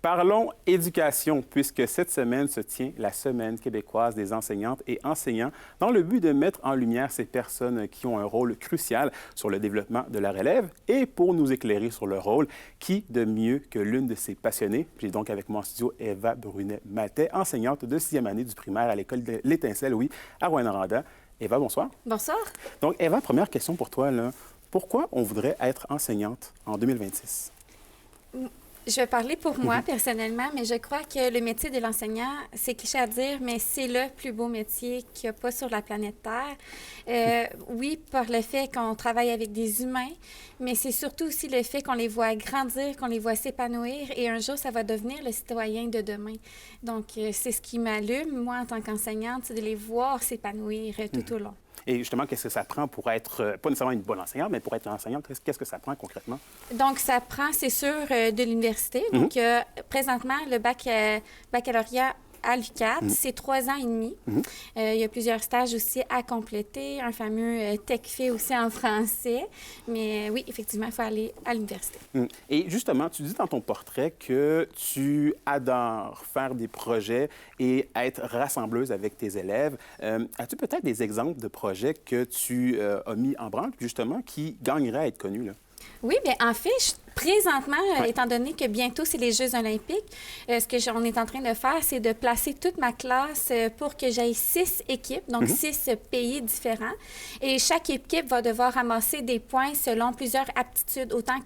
Parlons éducation, puisque cette semaine se tient la Semaine québécoise des enseignantes et enseignants dans le but de mettre en lumière ces personnes qui ont un rôle crucial sur le développement de la relève. Et pour nous éclairer sur leur rôle, qui de mieux que l'une de ces passionnées? J'ai donc avec moi en studio Eva Brunet-Maltais, enseignante de 6e année du primaire à l'école de l'Étincelle, oui, à Rouyn-Noranda. Eva, bonsoir. Bonsoir. Donc, Eva, première question pour toi, là. Pourquoi on voudrait être enseignante en 2026? Je vais parler pour moi personnellement, mais je crois que le métier de l'enseignant, c'est cliché à dire, mais c'est le plus beau métier qu'il n'y a pas sur la planète Terre. Oui, par le fait qu'on travaille avec des humains, mais c'est surtout aussi le fait qu'on les voit grandir, qu'on les voit s'épanouir, et un jour, ça va devenir le citoyen de demain. Donc, c'est ce qui m'allume, moi, en tant qu'enseignante, c'est de les voir s'épanouir tout au long. Et justement, qu'est-ce que ça prend pour être, pas nécessairement une bonne enseignante, mais pour être enseignante, qu'est-ce que ça prend concrètement? Donc, ça prend, c'est sûr, de l'université. Donc, présentement, le baccalauréat à l'UQAD, c'est 3 ans et demi. Il y a plusieurs stages aussi à compléter, un fameux TechFit aussi en français. Mais oui, effectivement, il faut aller à l'université. Et justement, tu dis dans ton portrait que tu adores faire des projets et être rassembleuse avec tes élèves. As-tu peut-être des exemples de projets que tu as mis en branle, justement, qui gagneraient à être connus, là? Oui, bien, en fait, présentement, étant donné que bientôt, c'est les Jeux olympiques, ce qu'on est en train de faire, c'est de placer toute ma classe pour que j'aille 6 équipes, donc 6 pays différents. Et chaque équipe va devoir ramasser des points selon plusieurs aptitudes, autant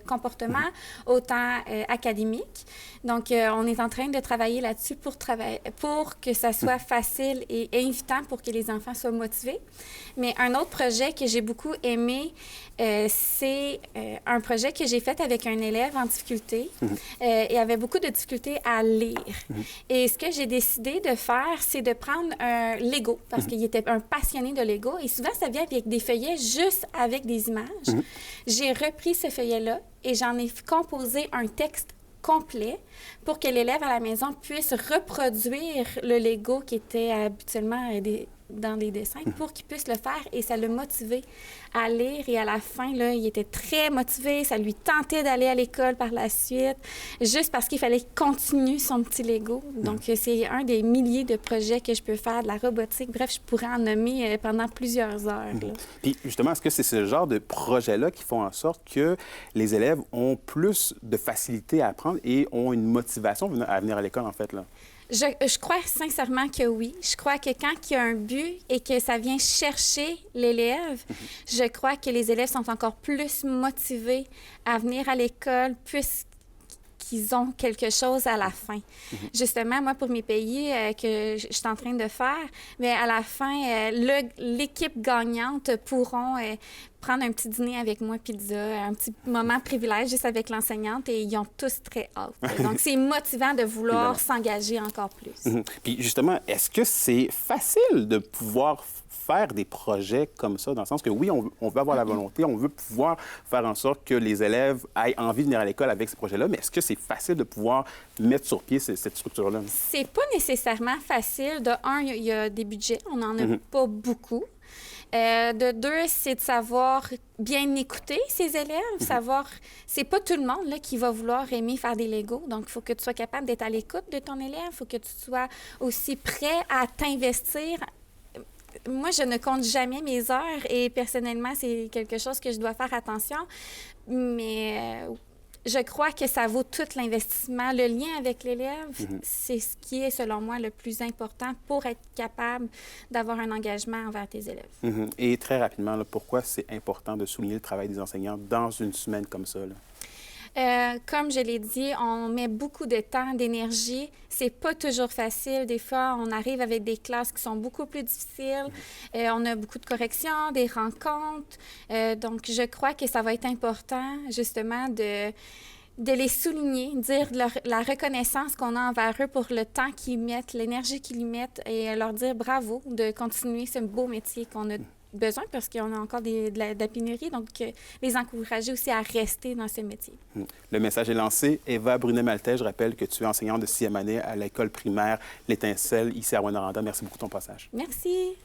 comportement, autant académique. Donc, on est en train de travailler là-dessus pour que ça soit facile et invitant pour que les enfants soient motivés. Mais un autre projet que j'ai beaucoup aimé, c'est un projet que j'ai fait avec un élève en difficulté et avait beaucoup de difficultés à lire. Et ce que j'ai décidé de faire, c'est de prendre un Lego, parce qu'il était un passionné de Lego. Et souvent, ça vient avec des feuillets juste avec des images. J'ai repris ce feuillet-là et j'en ai composé un texte complet pour que l'élève à la maison puisse reproduire le Lego qui était habituellement dans les dessins pour qu'il puisse le faire, et ça l'a motivé à lire. Et à la fin, là, il était très motivé. Ça lui tentait d'aller à l'école par la suite, juste parce qu'il fallait qu'il continue son petit Lego. Donc, c'est un des milliers de projets que je peux faire, de la robotique. Bref, je pourrais en nommer pendant plusieurs heures. Puis, justement, est-ce que c'est ce genre de projet-là qui font en sorte que les élèves ont plus de facilité à apprendre et ont une motivation à venir à l'école, en fait, là? Je crois sincèrement que oui. Je crois que quand il y a un but et que ça vient chercher l'élève, je crois que les élèves sont encore plus motivés à venir à l'école puisqu'ils ont quelque chose à la fin. Justement, moi, pour mes pays que je suis en train de faire, mais à la fin, l'équipe gagnante pourront prendre un petit dîner avec moi, pizza, un petit moment privilège juste avec l'enseignante, et ils ont tous très hâte. Donc, c'est motivant de vouloir s'engager encore plus. Puis justement, est-ce que c'est facile de pouvoir faire des projets comme ça, dans le sens que oui, on veut avoir la volonté, on veut pouvoir faire en sorte que les élèves aient envie de venir à l'école avec ces projets-là, mais est-ce que c'est facile de pouvoir mettre sur pied cette structure-là? C'est pas nécessairement facile. De un, il y a des budgets, on n'en a pas beaucoup. De deux, c'est de savoir bien écouter ses élèves, savoir... C'est pas tout le monde là, qui va vouloir aimer faire des Legos, donc il faut que tu sois capable d'être à l'écoute de ton élève, il faut que tu sois aussi prêt à t'investir. Moi, je ne compte jamais mes heures et personnellement, c'est quelque chose que je dois faire attention, mais... je crois que ça vaut tout l'investissement. Le lien avec l'élève, c'est ce qui est, selon moi, le plus important pour être capable d'avoir un engagement envers tes élèves. Et très rapidement, là, pourquoi c'est important de souligner le travail des enseignants dans une semaine comme ça, là? Comme je l'ai dit, on met beaucoup de temps, d'énergie. C'est pas toujours facile. Des fois, on arrive avec des classes qui sont beaucoup plus difficiles. On a beaucoup de corrections, des rencontres. Donc, je crois que ça va être important, justement, de les souligner, dire la reconnaissance qu'on a envers eux pour le temps qu'ils mettent, l'énergie qu'ils y mettent, et leur dire bravo de continuer ce beau métier qu'on a besoin, parce qu'on a encore de la pénurie, donc les encourager aussi à rester dans ce métier. Le message est lancé. Eva Brunet-Maltais, je rappelle que tu es enseignante de 6e année à l'école primaire L'Étincelle, ici à Rouyn-Noranda. Merci beaucoup de ton passage. Merci.